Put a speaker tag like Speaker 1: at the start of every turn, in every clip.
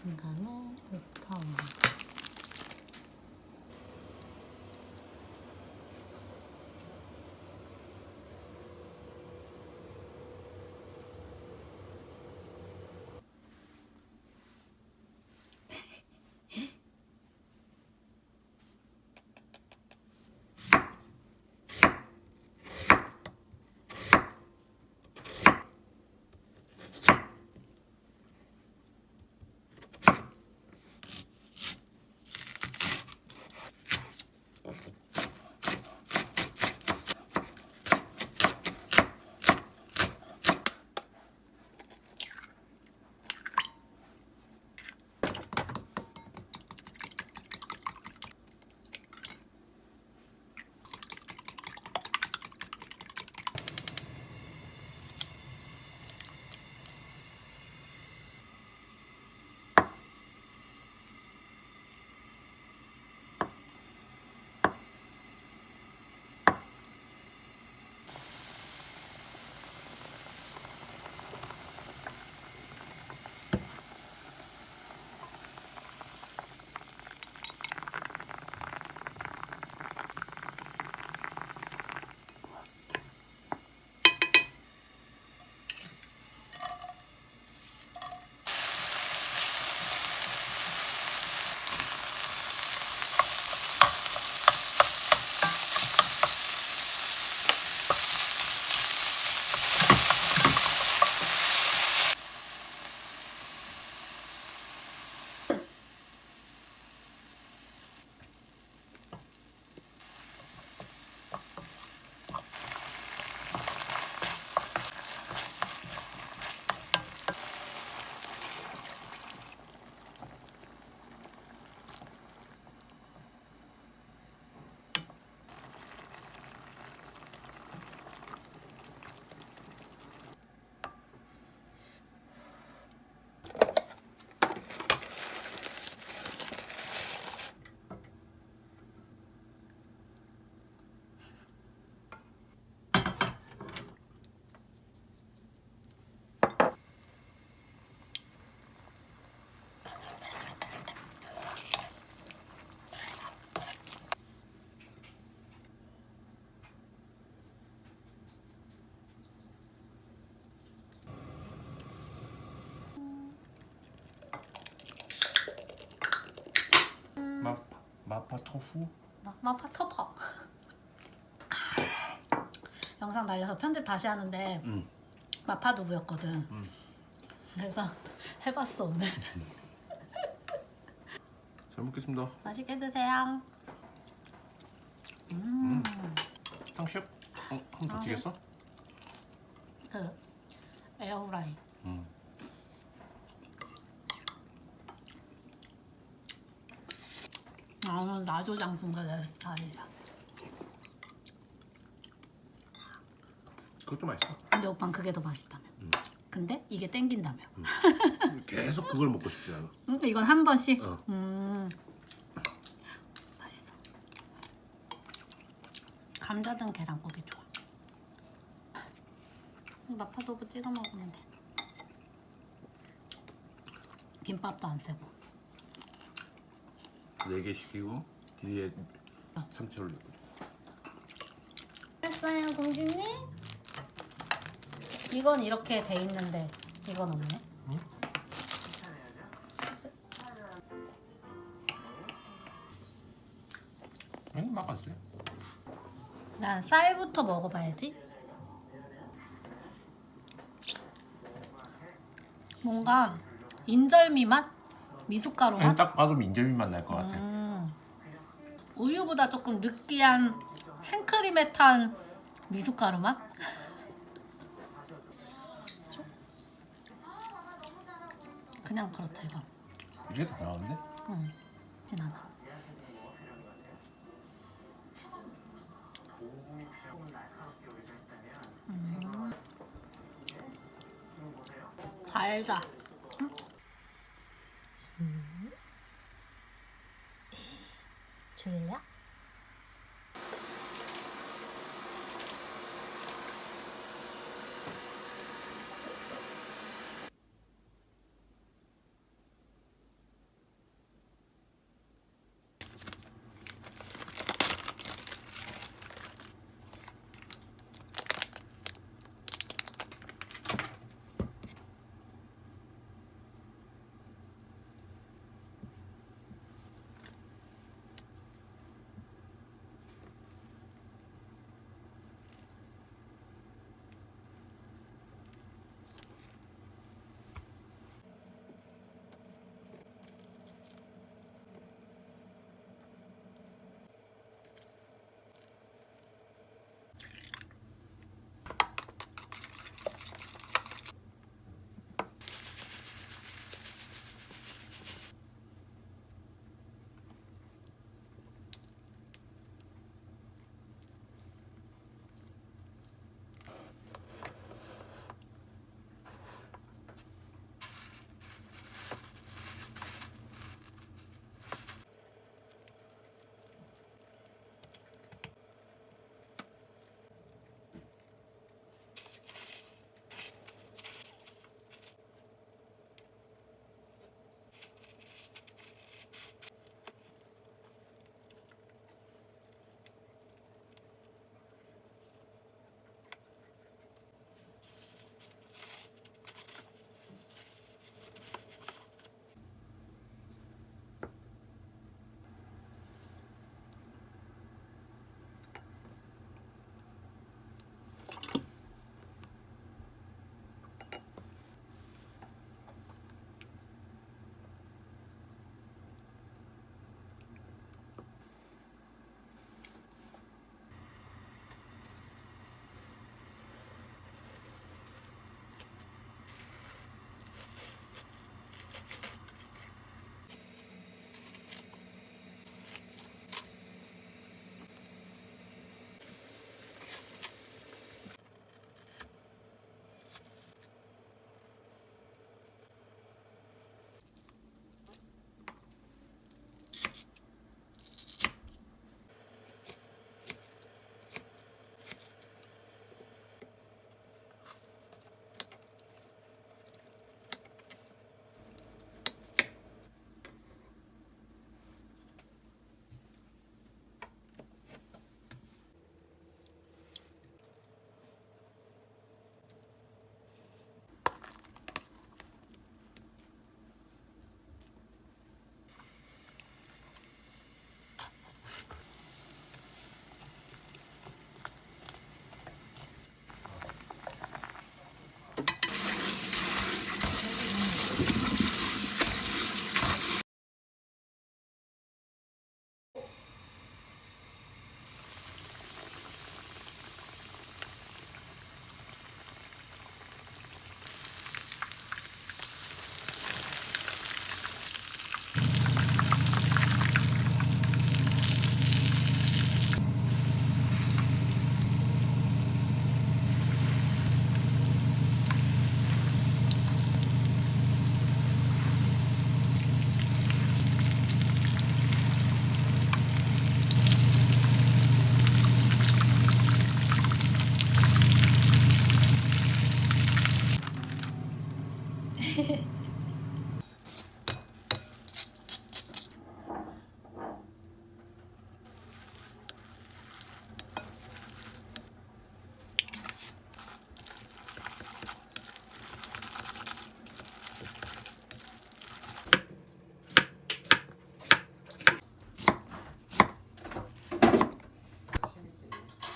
Speaker 1: 인간은 좋다.
Speaker 2: 마파 토fu?
Speaker 1: 마파 터퍼. 영상 날려서 편집 다시 하는데 마파 두부였거든. 그래서 해봤어 오늘.
Speaker 2: 잘 먹겠습니다.
Speaker 1: 맛있게 드세요.
Speaker 2: 탕수육? 한 번 더 튀겼어?
Speaker 1: 그 에어프라이. 나는 나조장 분가 내 스타일이야.
Speaker 2: 그것도 맛있어.
Speaker 1: 근데 오빠는 그게 더 맛있다며. 근데 이게 땡긴다며.
Speaker 2: 계속 그걸 먹고 싶지 않아.
Speaker 1: 근데 이건 한 번씩. 맛있어. 감자 든 계란국이 좋아. 마파두부 찍어 먹으면 돼. 김밥도 안 세고.
Speaker 2: 4개 시키고 뒤에 참치 올리고.
Speaker 1: 됐어요, 공주님? 이건 이렇게 돼 있는데 이건 없네.
Speaker 2: 아니 막았어요.
Speaker 1: 난 쌀부터 먹어봐야지. 뭔가 인절미 맛? 미숫가루 맛?
Speaker 2: 딱 봐도 인절미 맛 날 것 같아.
Speaker 1: 우유보다 조금 느끼한 생크림에 탄 미숫가루 맛? 그냥 그렇다 이거.
Speaker 2: 이게 더 나은데?
Speaker 1: 응, 진하다. 달다. 줄래?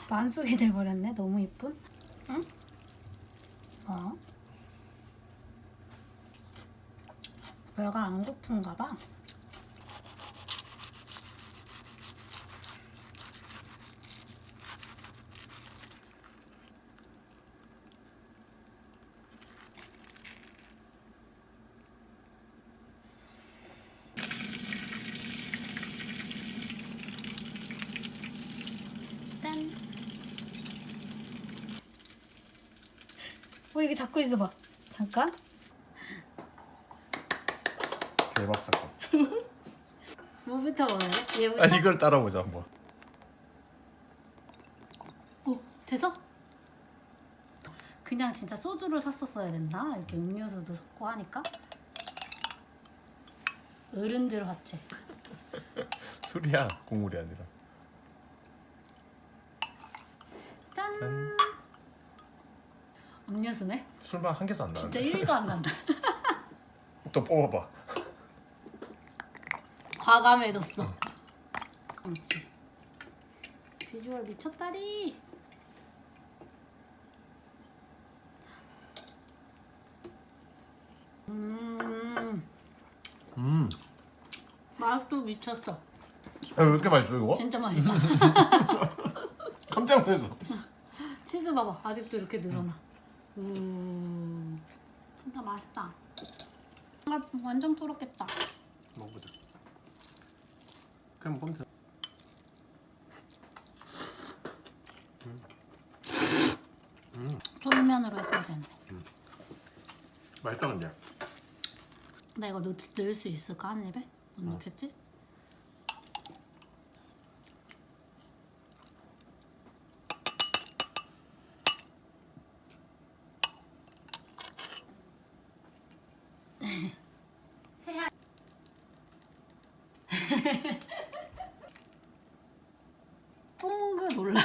Speaker 1: 만숙이 돼버렸네. 너무 이쁜. 응? 어? 배가 안 고픈가 봐. 짠. 이게 잡고 있어봐. 잠깐.
Speaker 2: 대박 사건.
Speaker 1: 뭐부터 먹어요? 얘부터?
Speaker 2: 아 이걸 따라보자 한번.
Speaker 1: 오, 돼서? 그냥 진짜 소주를 샀었어야 된다. 이렇게 음료수도 섞고 하니까. 어른들 화채.
Speaker 2: 술이야 국물이 아니라.
Speaker 1: 짠.
Speaker 2: 짠.
Speaker 1: 음료수네?
Speaker 2: 술맛 한 개도 안
Speaker 1: 진짜
Speaker 2: 나는데.
Speaker 1: 1도 안 난다.
Speaker 2: 또 뽑아봐.
Speaker 1: 과감해졌어. 그렇지. 비주얼 미쳤다리. 맛도 미쳤어.
Speaker 2: 야, 왜 이렇게 맛있어 이거?
Speaker 1: 진짜 맛있다.
Speaker 2: 깜짝 놀랐어.
Speaker 1: 치즈 봐봐. 아직도 이렇게 늘어나. 진짜 맛있다. 아, 완전 부럽겠다.
Speaker 2: 먹어보자. 그냥 먹으면 돼.
Speaker 1: 돌면으로 했어야 되는데.
Speaker 2: 맛있다 근데.
Speaker 1: 나 이거 넣을 수 있을까? 한 입에? 못 넣겠지? 뽕그 놀라워.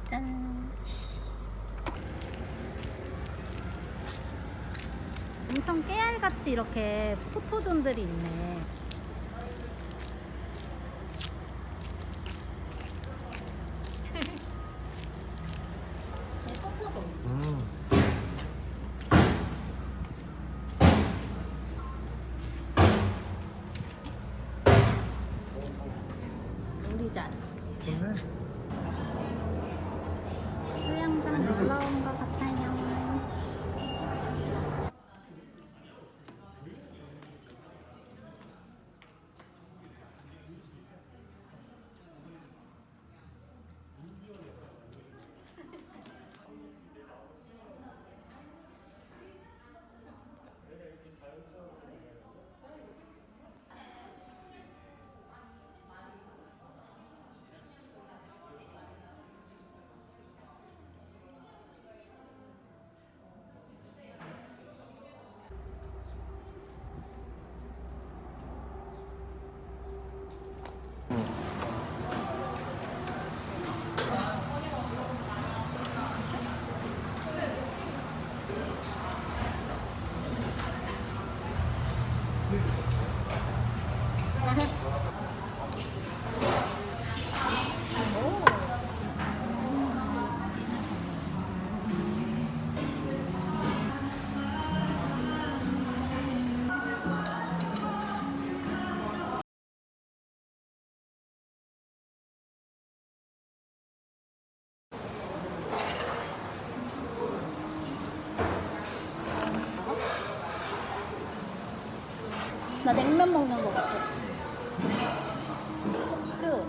Speaker 1: 짠. 엄청 깨알같이 이렇게 포토존들이 있네. 우리 자리.
Speaker 2: 좋네.
Speaker 1: 수영장 놀러 온 것 같아요. 나 냉면 먹는 거 같아. 숙주.